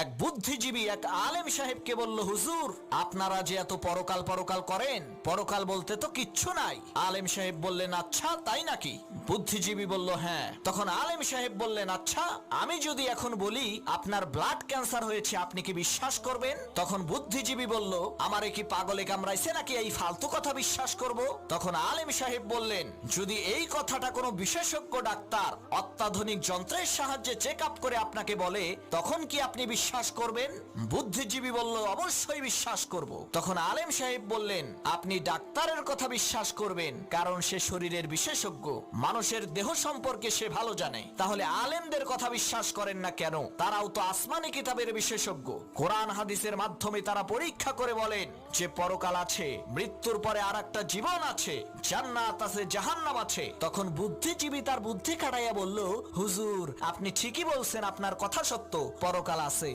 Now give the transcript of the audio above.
এক বুদ্ধিজীবী এক আলেম সাহেবকে বলল, হুজুর আপনারা যে এত পরকাল পরকাল করেন, পরকাল বলতে তো কিচ্ছু নাই। আলেম সাহেব বললেন, আচ্ছা তাই নাকি? বুদ্ধিজীবী বলল, হ্যাঁ। তখন আলেম সাহেব বললেন, আচ্ছা আমি যদি এখন বলি আপনার ব্লাড ক্যান্সার হয়েছে, আপনি কি বিশ্বাস করবেন? তখন বুদ্ধিজীবী বলল, আমারে কি পাগলে কামড়াইছে নাকি এই ফালতু কথা বিশ্বাস করব? তখন আলেম সাহেব বললেন, যদি এই কথাটা কোনো বিশেষজ্ঞ ডাক্তার অত্যাধুনিক যন্ত্রের সাহায্যে চেক আপ করে আপনাকে বলে, তখন কি আপনি বিশ্বাস করবেন? বুদ্ধিজীবী বলল, অবশ্যই বিশ্বাস করব। তখন আলেম সাহেব বললেন, আপনি ডাক্তারের কথা বিশ্বাস করবেন কারণ সে শরীরের বিশেষজ্ঞ, মানুষের দেহ সম্পর্কে সে ভালো জানে। তাহলে আলেমদের কথা বিশ্বাস করেন না কেন? তারাও তো আসমানি কিতাবের বিশেষজ্ঞ। কোরআন হাদিসের মাধ্যমে তারা পরীক্ষা করে বলেন যে পরকাল আছে, মৃত্যুর পরে আর একটা জীবন আছে, জান্নাত আছে, জাহান্নাম আছে। তখন বুদ্ধিজীবী তার বুদ্ধি খাটাইয়া বলল, হুজুর আপনি ঠিকই বলছেন, আপনার কথা সত্য, পরকাল আছে।